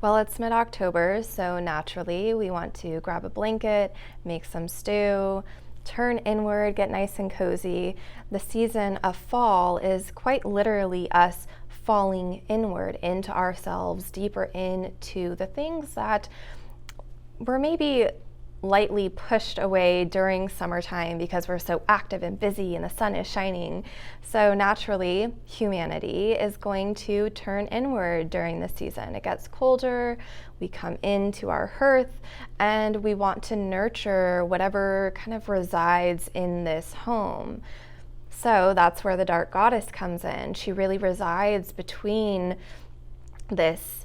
Well, it's mid-October, so naturally we want to grab a blanket, make some stew, turn inward, get nice and cozy. The season of fall is quite literally us falling inward into ourselves, deeper into the things that were maybe lightly pushed away during summertime because we're so active and busy and the sun is shining. So naturally, humanity is going to turn inward during this season. It gets colder, we come into our hearth, and we want to nurture whatever kind of resides in this home. So that's where the dark goddess comes in. She really resides between this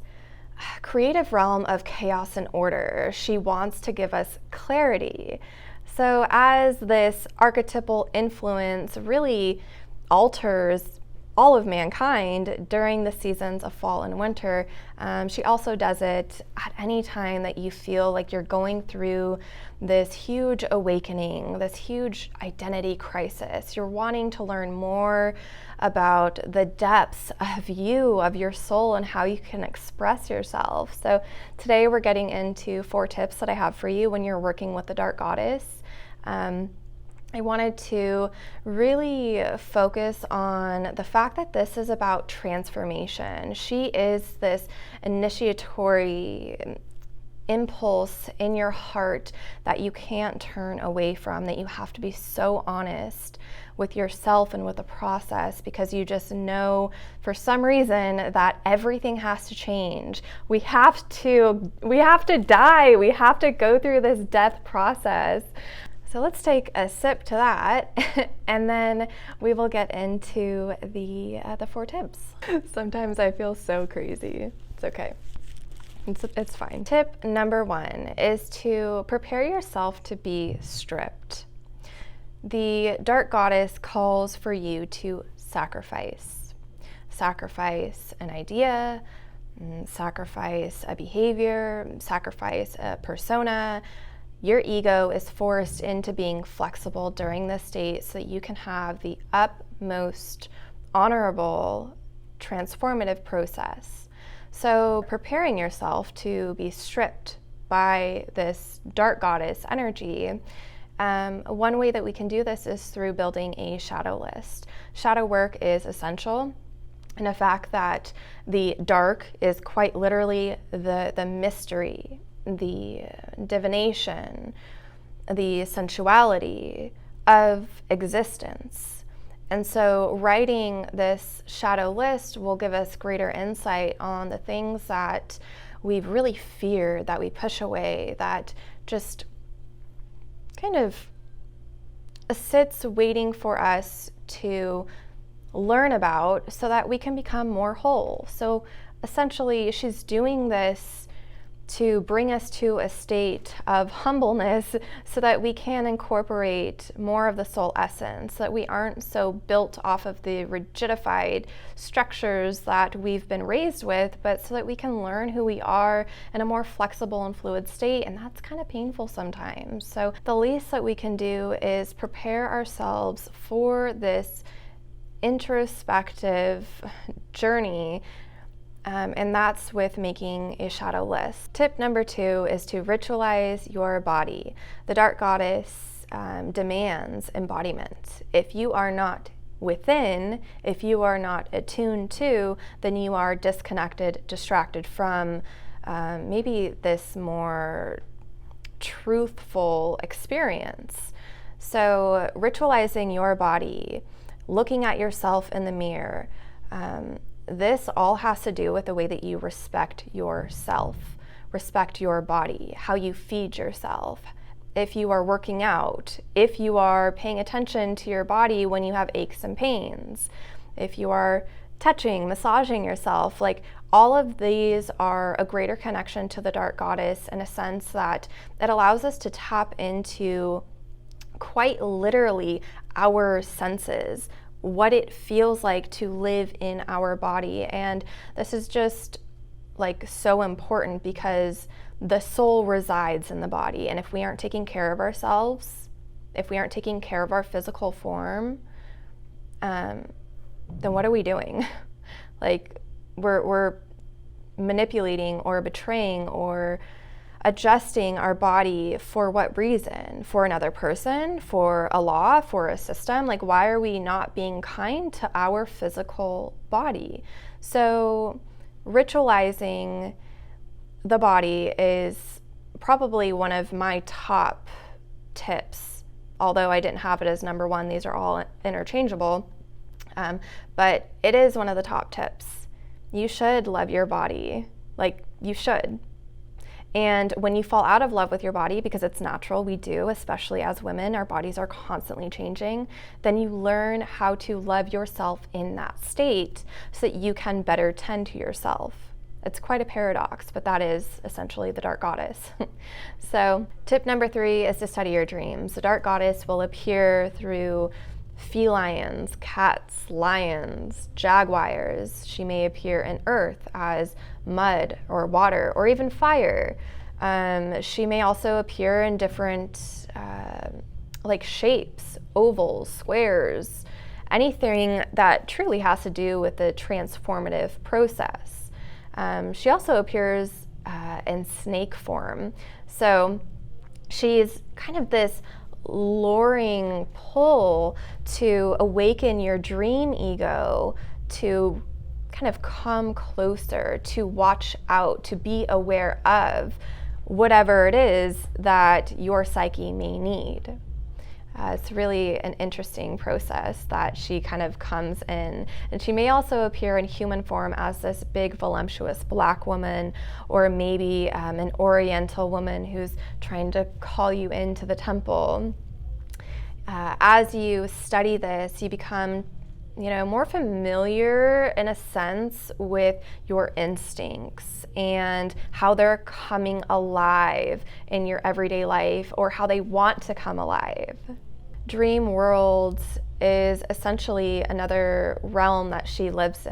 creative realm of chaos and order. She wants to give us clarity. So as this archetypal influence really alters all of mankind during the seasons of fall and winter, she also does it at any time that you feel like you're going through this huge awakening, this huge identity crisis. You're wanting to learn more about the depths of you, of your soul, and how you can express yourself. So today we're getting into 4 tips that I have for you when you're working with the dark goddess. I wanted to really focus on the fact that this is about transformation. She is this initiatory impulse in your heart that you can't turn away from, that you have to be so honest with yourself and with the process, because you just know for some reason that everything has to change. We have to die. We have to go through this death process. So let's take a sip to that, and then we will get into the 4 tips. Sometimes I feel so crazy. It's okay. It's fine. Tip number 1 is to prepare yourself to be stripped. The dark goddess calls for you to sacrifice. Sacrifice an idea, sacrifice a behavior, sacrifice a persona. Your ego is forced into being flexible during this state so that you can have the utmost honorable, transformative process. So preparing yourself to be stripped by this dark goddess energy, one way that we can do this is through building a shadow list. Shadow work is essential in the fact that the dark is quite literally the mystery, the divination, the sensuality of existence. And so writing this shadow list will give us greater insight on the things that we've really feared, that we push away, that just kind of sits waiting for us to learn about so that we can become more whole. So essentially, she's doing this to bring us to a state of humbleness so that we can incorporate more of the soul essence, so that we aren't so built off of the rigidified structures that we've been raised with, but so that we can learn who we are in a more flexible and fluid state, and that's kind of painful sometimes. So the least that we can do is prepare ourselves for this introspective journey. And that's with making a shadow list. Tip number 2 is to ritualize your body. The dark goddess demands embodiment. If you are not within, if you are not attuned to, then you are disconnected, distracted from maybe this more truthful experience. So ritualizing your body, looking at yourself in the mirror, this all has to do with the way that you respect yourself, respect your body, how you feed yourself. If you are working out, if you are paying attention to your body when you have aches and pains, if you are touching, massaging yourself, like all of these are a greater connection to the dark goddess in a sense that it allows us to tap into quite literally our senses, what it feels like to live in our body. And this is just like so important because the soul resides in the body, and if we aren't taking care of ourselves, if we aren't taking care of our physical form, then what are we doing? Like we're manipulating or betraying or adjusting our body for what reason? For another person, for a law, for a system? Like, why are we not being kind to our physical body? So ritualizing the body is probably one of my top tips, although I didn't have it as number one. These are all interchangeable, but it is one of the top tips. You should love your body, like you should. And when you fall out of love with your body, because it's natural, we do, especially as women, our bodies are constantly changing, then you learn how to love yourself in that state so that you can better tend to yourself. It's quite a paradox, but that is essentially the dark goddess. So tip number 3 is to study your dreams. The dark goddess will appear through felines, cats, lions, jaguars. She may appear in earth as mud or water or even fire. She may also appear in different like shapes, ovals, squares, anything that truly has to do with the transformative process. She also appears in snake form. So she's kind of this luring pull to awaken your dream ego, to kind of come closer, to watch out, to be aware of whatever it is that your psyche may need. It's really an interesting process that she kind of comes in. And she may also appear in human form as this big, voluptuous black woman, or maybe an oriental woman who's trying to call you into the temple. As you study this, you become, more familiar in a sense with your instincts and how they're coming alive in your everyday life, or how they want to come alive. Dream worlds is essentially another realm that she lives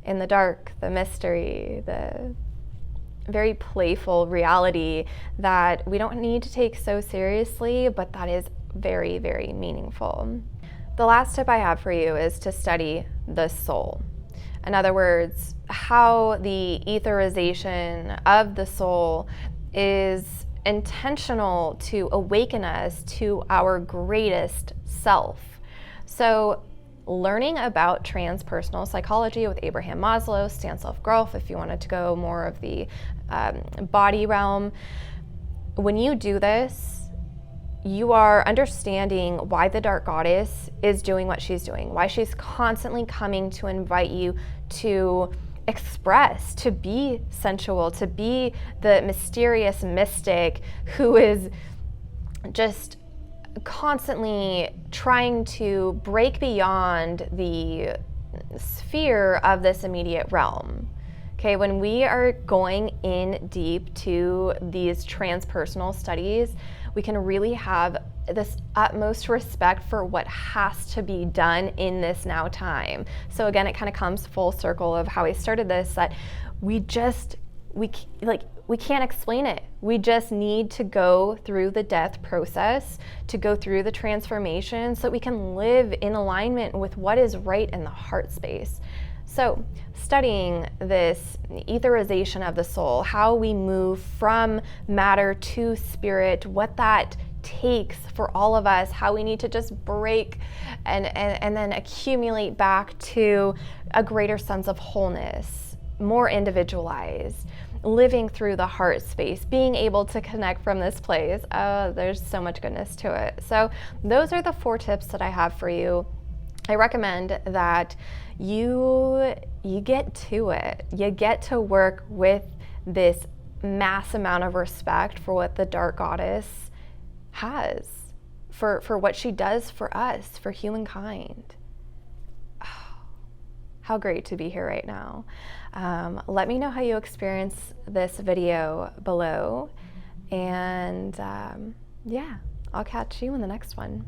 in the dark, the mystery, the very playful reality that we don't need to take so seriously, but that is very, very meaningful. The last tip I have for you is to study the soul. In other words, how the etherization of the soul is intentional to awaken us to our greatest self. So learning about transpersonal psychology with Abraham Maslow, Stand Self-Growth, if you wanted to go more of the body realm, when you do this, you are understanding why the dark goddess is doing what she's doing, why she's constantly coming to invite you to express, to be sensual, to be the mysterious mystic who is just constantly trying to break beyond the sphere of this immediate realm. Okay, when we are going in deep to these transpersonal studies, we can really have this utmost respect for what has to be done in this now time. So again, it kind of comes full circle of how I started this, that we can't explain it. We just need to go through the death process, to go through the transformation, so that we can live in alignment with what is right in the heart space. So studying this etherization of the soul, how we move from matter to spirit, what that takes for all of us, how we need to just break and then accumulate back to a greater sense of wholeness, more individualized, living through the heart space, being able to connect from this place. Oh, there's so much goodness to it. So those are the 4 tips that I have for you. I recommend that you get to it. You get to work with this mass amount of respect for what the dark goddess has, for what she does for us, for humankind. Oh, how great to be here right now. Let me know how you experience this video below. And yeah, I'll catch you in the next one.